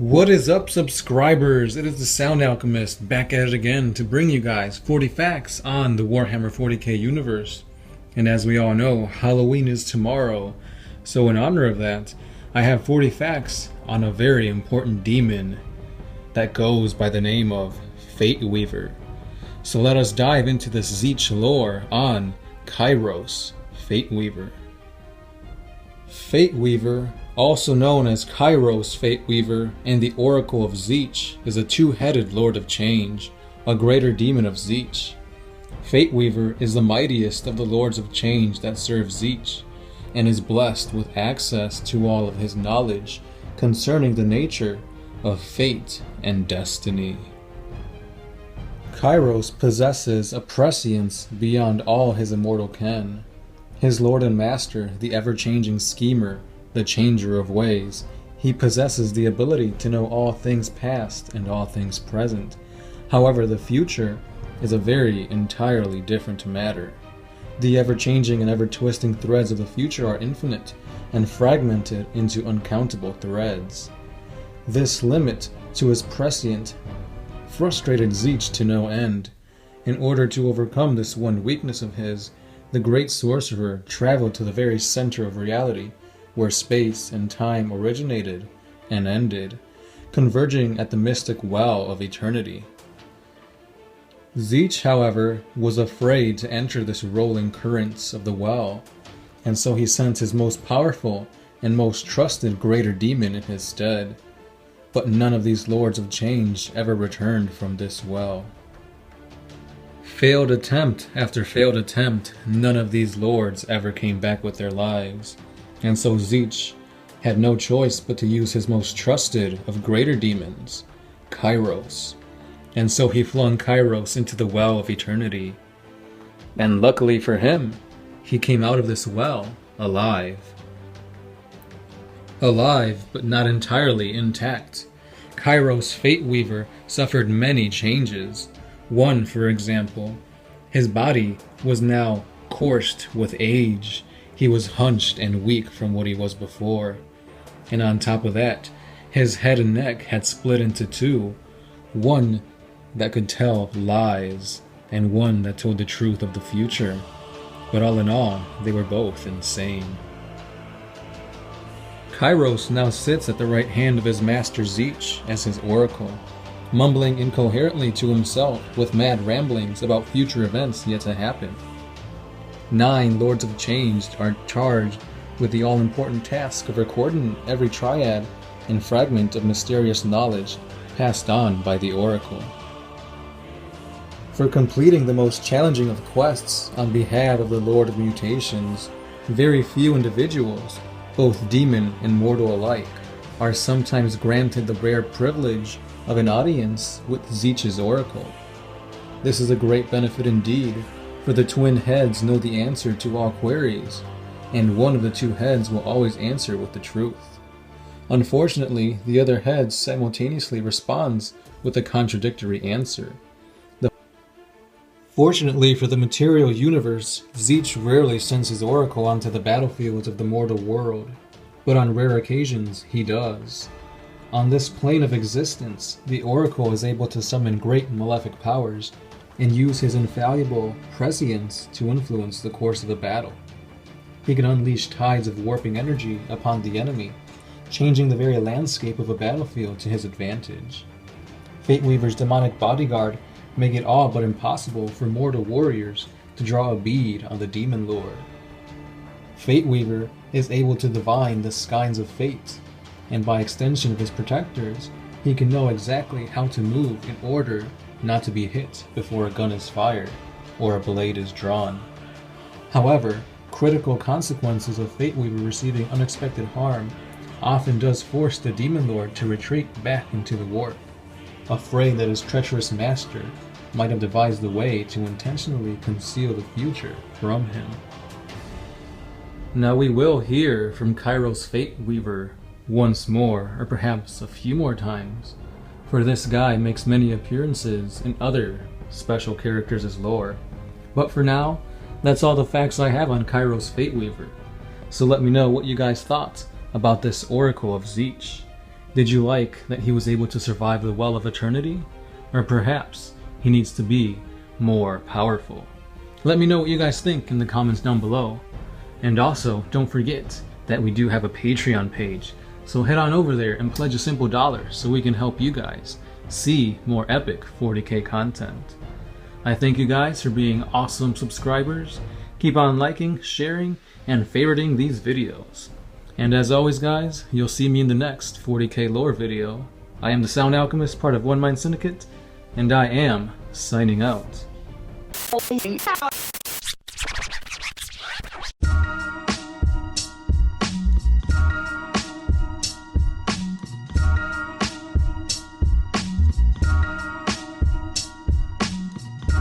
What is up, subscribers? It is the Sound Alchemist back at it again to bring you guys 40 facts on the Warhammer 40k universe. And as we all know, Halloween is tomorrow. So in honor of that, I have 40 facts on a very important demon that goes by the name of Fateweaver. So let us dive into this Tzeentch lore on Kairos Fateweaver. Fateweaver, also known as Kairos Fateweaver and the Oracle of Tzeentch, is a two-headed Lord of Change, a greater demon of Tzeentch. Fateweaver is the mightiest of the Lords of Change that serve Tzeentch, and is blessed with access to all of his knowledge concerning the nature of fate and destiny. Kairos possesses a prescience beyond all his immortal ken. His lord and master, the ever-changing schemer, the changer of ways, he possesses the ability to know all things past and all things present. However, the future is a very entirely different matter. The ever-changing and ever-twisting threads of the future are infinite and fragmented into uncountable threads. This limit to his prescience frustrated Tzeentch to no end. In order to overcome this one weakness of his, the great Sorcerer traveled to the very center of reality, where space and time originated and ended, converging at the mystic well of eternity. Tzeentch, however, was afraid to enter this rolling currents of the well, and so he sent his most powerful and most trusted greater demon in his stead. But none of these Lords of Change ever returned from this well. Failed attempt after failed attempt, none of these lords ever came back with their lives, and so Tzeentch had no choice but to use his most trusted of greater demons, Kairos. And so he flung Kairos into the well of eternity. And luckily for him, he came out of this well alive. Alive, but not entirely intact. Kairos Fateweaver suffered many changes. One, for example, his body was now coursed with age. He was hunched and weak from what he was before. And on top of that, his head and neck had split into two. One that could tell lies, and one that told the truth of the future. But all in all, they were both insane. Kairos now sits at the right hand of his master Tzeentch as his oracle, mumbling incoherently to himself with mad ramblings about future events yet to happen. 9 Lords of Change are charged with the all-important task of recording every triad and fragment of mysterious knowledge passed on by the oracle. For completing the most challenging of quests on behalf of the Lord of Mutations, very few individuals, both demon and mortal alike, are sometimes granted the rare privilege of an audience with Tzeentch's oracle. This is a great benefit indeed, for the twin heads know the answer to all queries, and one of the two heads will always answer with the truth. Unfortunately, the other head simultaneously responds with a contradictory answer. Fortunately for the material universe, Tzeentch rarely sends his oracle onto the battlefields of the mortal world, but on rare occasions he does. On this plane of existence, the oracle is able to summon great malefic powers and use his infallible prescience to influence the course of a battle. He can unleash tides of warping energy upon the enemy, changing the very landscape of a battlefield to his advantage. Fateweaver's demonic bodyguard make it all but impossible for mortal warriors to draw a bead on the demon lord. Fateweaver is able to divine the skeins of fate, and by extension of his protectors, he can know exactly how to move in order not to be hit before a gun is fired or a blade is drawn. However, critical consequences of Fateweaver receiving unexpected harm often does force the demon lord to retreat back into the warp, afraid that his treacherous master might have devised a way to intentionally conceal the future from him. Now we will hear from Kairos Fateweaver once more, or perhaps a few more times, for this guy makes many appearances in other special characters' lore. But for now, that's all the facts I have on Kairos Fateweaver. So let me know what you guys thought about this Oracle of Tzeentch. Did you like that he was able to survive the Well of Eternity? Or perhaps he needs to be more powerful? Let me know what you guys think in the comments down below. And also, don't forget that we do have a Patreon page, so head on over there and pledge a simple $1 so we can help you guys see more epic 40k content. I thank you guys for being awesome subscribers. Keep on liking, sharing, and favoriting these videos. And as always guys, you'll see me in the next 40k lore video. I am the Sound Alchemist, part of One Mind Syndicate, and I am signing out.